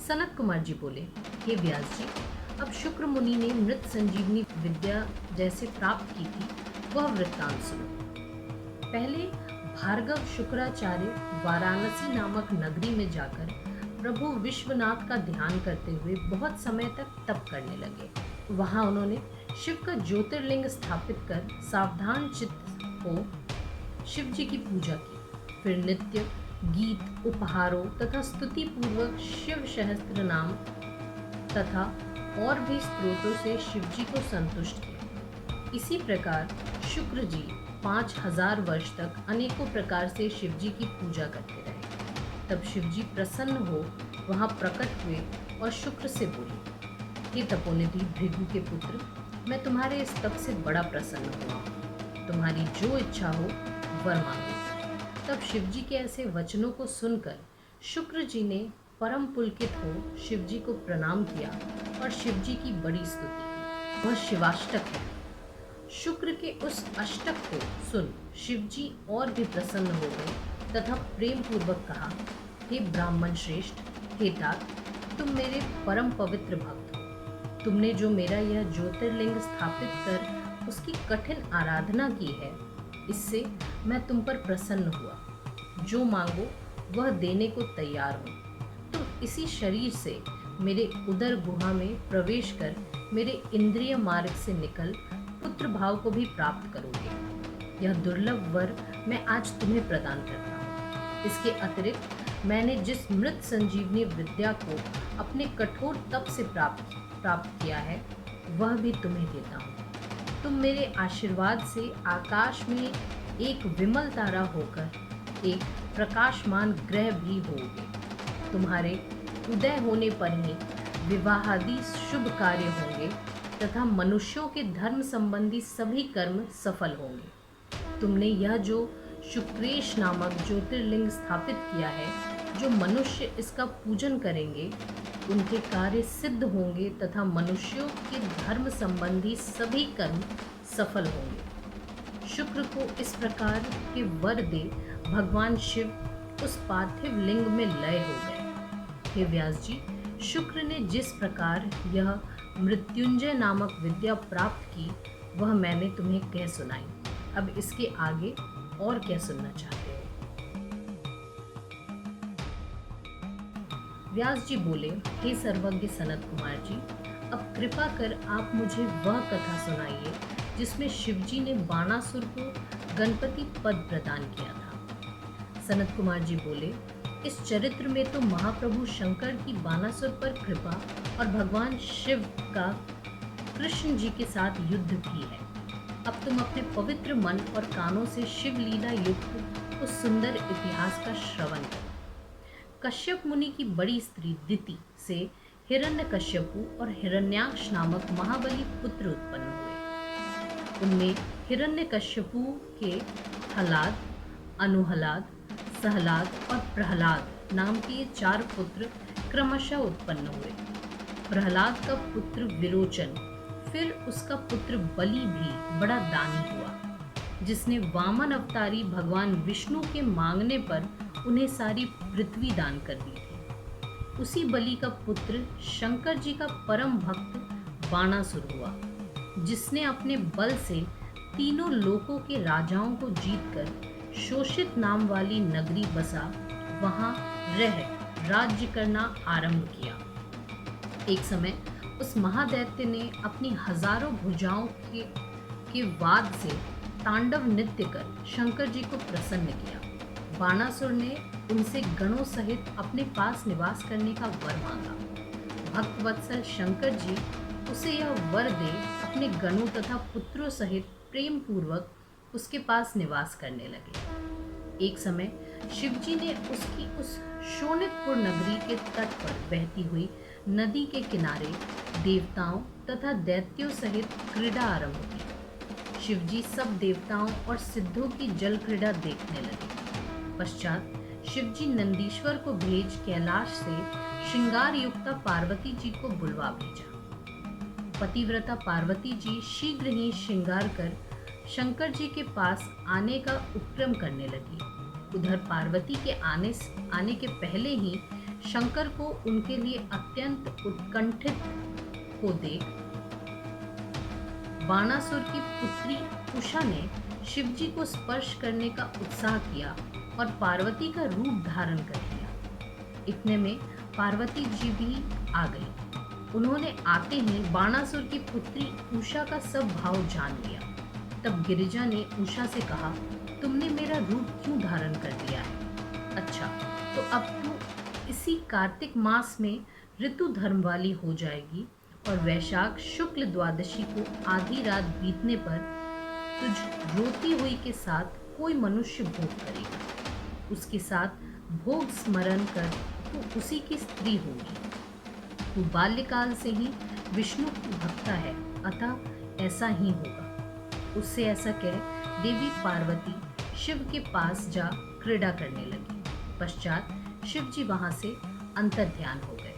सनत कुमार जी बोले, हे व्यास जी, अब शुक्र मुनि ने मृत संजीवनी विद्या जैसे प्राप्त की थी वह वृत्तांत सुनो। पहले भार्गव शुक्राचार्य वाराणसी नामक नगरी में जाकर प्रभु विश्वनाथ का ध्यान करते हुए बहुत समय तक तप करने लगे। वहां उन्होंने शिव का ज्योतिर्लिंग स्थापित कर सावधान चित्त हो शिव जी की पूजा की। फिर नित्य गीत, उपहारों तथा स्तुति पूर्वक शिव सहस्त्र नाम तथा और भी स्त्रोतों से शिव जी को संतुष्ट किया। इसी प्रकार शुक्र जी 5000 वर्ष तक अनेकों प्रकार से शिव जी की पूजा करते रहे। तब शिव जी प्रसन्न हो वहां प्रकट हुए और शुक्र से बोले, हे तपोनिधि भृगु के पुत्र, मैं तुम्हारे इस तप से बड़ा प्रसन्न हुआ हूँ। तुम्हारी जो इच्छा हो वर मांगो। तब शिव जी के ऐसे वचनों को सुनकर शुक्र जी ने परम पुलकित हो शिव जी को प्रणाम किया और शिव जी की बड़ी स्तुति की। वह शिवाष्टक है। शुक्र के उस अष्टक को सुन शिव जी और भी प्रसन्न हो गए तथा प्रेम पूर्वक कहा, हे ब्राह्मण श्रेष्ठ, हे तात, तुम मेरे परम पवित्र भक्त हो। तुमने जो मेरा यह ज्योतिर्लिंग स्थापित कर उसकी कठिन आराधना की है, इससे मैं तुम पर प्रसन्न हुआ। जो मांगो वह देने को तैयार हूँ। तुम इसी शरीर से मेरे उदर गुहा में प्रवेश कर मेरे इंद्रिय मार्ग से निकल पुत्र भाव को भी प्राप्त करोगे। यह दुर्लभ वर मैं आज तुम्हें प्रदान करता हूँ। इसके अतिरिक्त मैंने जिस मृत संजीवनी विद्या को अपने कठोर तप से प्राप्त किया है वह भी तुम्हें देता हूँ। तुम मेरे आशीर्वाद से आकाश में एक विमल तारा होकर एक प्रकाशमान ग्रह भी होगे। तुम्हारे उदय होने पर ही विवाहादि शुभ कार्य होंगे तथा मनुष्यों के धर्म संबंधी सभी कर्म सफल होंगे। तुमने यह जो शुक्रेश नामक ज्योतिर्लिंग स्थापित किया है, जो मनुष्य इसका पूजन करेंगे उनके कार्य सिद्ध होंगे तथा मनुष्यों के धर्म संबंधी सभी कर्म सफल होंगे। शुक्र को इस प्रकार के वर दे भगवान शिव उस पार्थिव लिंग में लय हो गए। हे व्यास जी, शुक्र ने जिस प्रकार यह मृत्युंजय नामक विद्या प्राप्त की वह मैंने तुम्हें कह सुनाई। अब इसके आगे और क्या सुनना चाहते हो? व्यास जी बोले, हे सर्वज्ञ सनत कुमार जी, अब कृपा कर आप मुझे वह कथा सुनाइए जिसमें शिवजी ने बाणासुर को गणपति पद प्रदान किया था। सनत कुमार जी बोले, इस चरित्र में तो महाप्रभु शंकर की बाणासुर पर कृपा और भगवान शिव का कृष्ण जी के साथ युद्ध भी है। अब तुम अपने पवित्र मन और कानों से शिव लीला युक्त उस सुंदर इतिहास का श्रवण करो। कश्यप मुनि की बड़ी स्त्री दिति से हिरण्यकश्यपु और हिरण्याक्ष नामक महाबली पुत्र उत्पन्न हुए। उनमें हिरण्यकश्यपु के हलाद, अनुहलाद, सहलाद और प्रहलाद नाम के 4 पुत्र क्रमशः उत्पन्न हुए। प्रहलाद का पुत्र विरोचन, फिर उसका पुत्र बलि भी बड़ा दानी हुआ, जिसने वामन अवतारी भगवान विष्णु के मांगने पर उन्हें सारी पृथ्वी दान कर दी थी। उसी बलि का पुत्र शंकर जी का परम भक्त बाणासुर हुआ, जिसने अपने बल से तीनों लोकों के राजाओं को जीतकर शोषित नाम वाली नगरी बसा वहां रह राज्य करना आरंभ किया। एक समय उस महादैत्य ने अपनी हजारों भुजाओं के वाद से तांडव नृत्य कर शंकर जी को प्रसन्न किया। बाणासुर ने उनसे गणों सहित अपने पास निवास करने का वर मांगा। भक्तवत्सल शंकर जी उसे यह वर दे अपने गणों तथा पुत्रों सहित प्रेम पूर्वक उसके पास निवास करने लगे। एक समय शिवजी ने उसकी उस शोणितपुर नगरी के तट पर बहती हुई नदी के किनारे देवताओं तथा दैत्यों सहित क्रीड़ा आरंभ की। शिवजी सब देवताओं और सिद्धों की जल क्रीड़ा देखने लगे। पश्चात शिवजी नंदीश्वर को भेज कैलाश से श्रृंगार युक्ता पार्वती जी को बुलवा भेजा। पतिव्रता पार्वती जी शीघ्र ही श्रृंगार कर शंकर जी के पास आने का उपक्रम करने लगी। उधर पार्वती के आने के पहले ही शंकर को उनके लिए अत्यंत उत्कंठित को देख बाणासुर की पुत्री उषा ने शिवजी को स्पर्श करने का उत्साह किया और पार्वती का रूप धारण कर लिया। इतने में पार्वती जी भी आ गई। उन्होंने आते ही बाणासुर की पुत्री उषा का सब भाव जान लिया। तब गिरिजा ने उषा से कहा, तुमने मेरा रूप क्यों धारण कर लिया है? अच्छा, तो अब तू इसी कार्तिक मास में ऋतु धर्म वाली हो जाएगी और वैशाख शुक्ल द्वादशी को आधी रात बीतने पर तुझ रोती हुई के साथ कोई मनुष्य भोग करेगा। उसके साथ भोग स्मरण कर तू उसी की स्त्री होगी। तू बाल्यकाल से ही विष्णु की भक्ता है, अतः ऐसा ही होगा। उससे ऐसा कह देवी पार्वती शिव के पास जा क्रीड़ा करने लगी। पश्चात शिव जी वहां से अंतर्ध्यान हो गए।